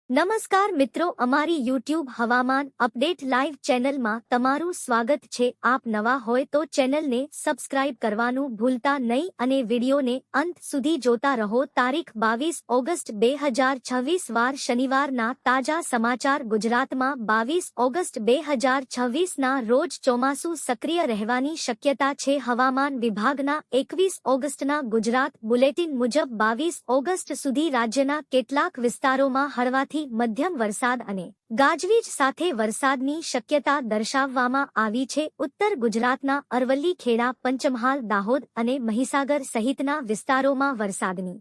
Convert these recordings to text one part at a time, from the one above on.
નમસ્કાર મિત્રો, અમારી યુટ્યુબ હવામાન અપડેટ લાઈવ ચેનલમાં તમારું સ્વાગત છે। આપ નવા હોય તો ચેનલને સબસ્ક્રાઇબ કરવાનું ભૂલતા નહીં અને વિડીયોને અંત સુધી જોતા રહો। તારીખ 22 ઓગસ્ટ 2026 વાર શનિવારના તાજા સમાચાર। ગુજરાતમાં 22 ઓગસ્ટ 2026ના રોજ ચોમાસું સક્રિય રહેવાની શક્યતા છે। હવામાન વિભાગના 21 ઓગસ્ટના ગુજરાત બુલેટિન મુજબ 22 ઓગસ્ટ સુધી રાજ્યના કેટલાક વિસ્તારોમાં હળવાથી મધ્યમ વરસાદ અને ગાજવીજ સાથે વરસાદની શક્યતા દર્શાવવામાં આવી છે। ઉત્તર ગુજરાતના અરવલ્લી, ખેડા, પંચમહાલ, દાહોદ અને મહીસાગર સહિતના વિસ્તારોમાં વરસાદની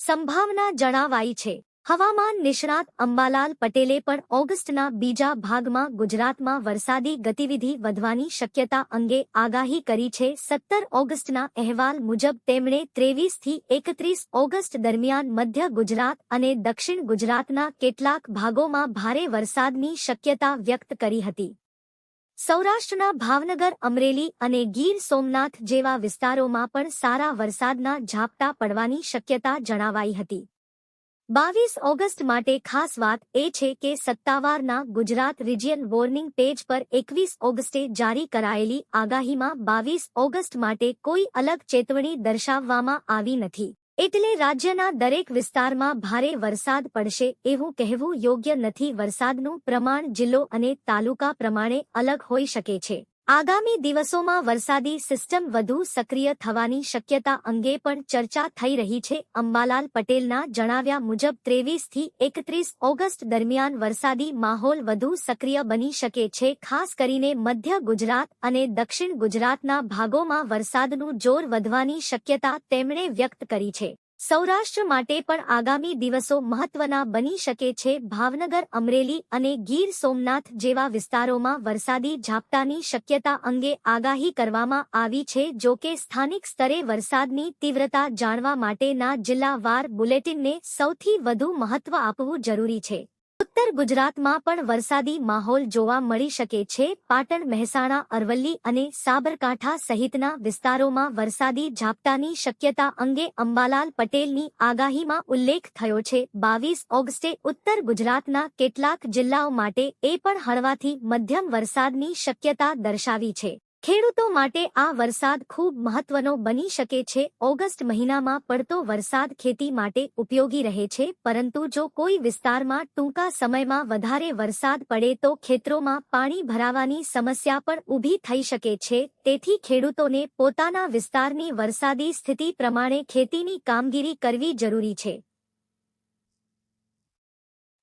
સંભાવના જણાવાઈ છે। હવામાન નિષ્ણાત અંબાલાલ પટેલે પણ ઓગસ્ટના બીજા ભાગમાં ગુજરાતમાં વરસાદી ગતિવિધિ વધવાની શક્યતા અંગે આગાહી કરી છે। 17 ઓગસ્ટના અહેવાલ મુજબ તેમણે 23 થી 31 ઓગસ્ટ દરમિયાન મધ્ય ગુજરાત અને દક્ષિણ ગુજરાતના કેટલાક ભાગોમાં ભારે વરસાદની શક્યતા વ્યક્ત કરી હતી। સૌરાષ્ટ્રના ભાવનગર, અમરેલી અને ગીર સોમનાથ જેવા વિસ્તારોમાં પણ સારા વરસાદના ઝાપટા પડવાની શક્યતા જણાવાઈ હતી। 22 ઓગસ્ટ માટે ખાસ વાત એ છે કે સત્તાવારના ગુજરાત રિજિયન વોર્નિંગ પેજ પર 21 ઓગસ્ટે જારી કરાયેલી આગાહીમાં 22 ઓગસ્ટ માટે કોઈ અલગ ચેતવણી દર્શાવવામાં આવી નથી। એટલે રાજ્યના દરેક વિસ્તારમાં ભારે વરસાદ પડશે એવું કહેવું યોગ્ય નથી। વરસાદનું પ્રમાણ જિલ્લો અને તાલુકા પ્રમાણે અલગ હોઈ શકે છે। આગામી દિવસોમાં વરસાદી સિસ્ટમ વધુ સક્રિય થવાની શક્યતા અંગે પણ ચર્ચા થઈ રહી છે। અંબાલાલ પટેલના જણાવ્યા મુજબ 23 થી 31 ઓગસ્ટ દરમિયાન વરસાદી માહોલ વધુ સક્રિય બની શકે છે। ખાસ કરીને મધ્ય ગુજરાત અને દક્ષિણ ગુજરાતના ભાગોમાં વરસાદનું જોર વધવાની શક્યતા તેમણે વ્યક્ત કરી છે। સૌરાષ્ટ્ર માટે પણ આગામી દિવસો મહત્વના બની શકે છે। ભાવનગર, અમરેલી અને ગીર સોમનાથ જેવા વિસ્તારોમાં વરસાદી ઝાપટાની શક્યતા અંગે આગાહી કરવામાં આવી છે। જો કે સ્થાનિક સ્તરે વરસાદની તીવ્રતા જાણવા માટેના જિલ્લાવાર બુલેટિનને સૌથી વધુ મહત્વ આપવું જરૂરી છે। ઉત્તર ગુજરાતમાં પણ વરસાદી માહોલ જોવા મળી શકે છે। પાટણ, મહેસાણા, અરવલ્લી અને સાબરકાંઠા સહિતના વિસ્તારોમાં વરસાદી ઝાપટાની શક્યતા અંગે અંબાલાલ પટેલની આગાહીમાં ઉલ્લેખ થયો છે। 22 ઓગસ્ટે ઉત્તર ગુજરાતના કેટલાક જિલ્લાઓ માટે એ પણ હળવાથી મધ્યમ વરસાદની શક્યતા દર્શાવી છે। ખેડૂતો માટે આ વરસાદ ખૂબ મહત્વનો બની શકે છે। ઓગસ્ટ મહિનામાં પડતો વરસાદ ખેતી માટે ઉપયોગી રહે છે, પરંતુ જો કોઈ વિસ્તારમાં ટૂંકા સમયમાં વધારે વરસાદ પડે તો ખેતરોમાં પાણી ભરાવાની સમસ્યા પણ ઊભી થઈ શકે છે। તેથી ખેડૂતોને પોતાના વિસ્તારની વરસાદી સ્થિતિ પ્રમાણે ખેતીની કામગીરી કરવી જરૂરી છે।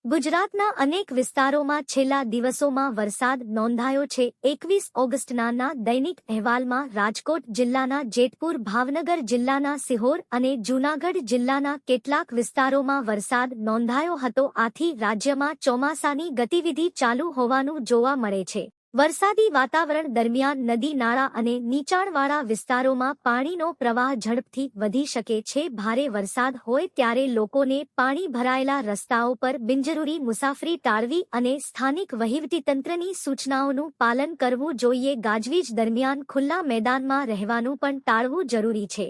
ગુજરાતના અનેક વિસ્તારોમાં છેલ્લા દિવસોમાં વરસાદ નોંધાયો છે। 21 ઓગસ્ટના દૈનિક અહેવાલમાં રાજકોટ જિલ્લાના જેતપુર, ભાવનગર જિલ્લાના સિહોર અને જૂનાગઢ જિલ્લાના કેટલાક વિસ્તારોમાં વરસાદ નોંધાયો હતો। આથી રાજ્યમાં ચોમાસાની ગતિવિધિ ચાલુ હોવાનું જોવા મળે છે। વરસાદી વાતાવરણ દરમિયાન નદી, નાળા અને નીચાણવાળા વિસ્તારોમાં પાણીનો પ્રવાહ ઝડપથી વધી શકે છે। ભારે વરસાદ હોય ત્યારે લોકોને પાણી ભરાયેલા રસ્તાઓ પર બિનજરૂરી મુસાફરી ટાળવી અને સ્થાનિક વહીવટીતંત્રની સૂચનાઓનું પાલન કરવું જોઈએ। ગાજવીજ દરમિયાન ખુલ્લા મેદાનમાં રહેવાનું પણ ટાળવું જરૂરી છે।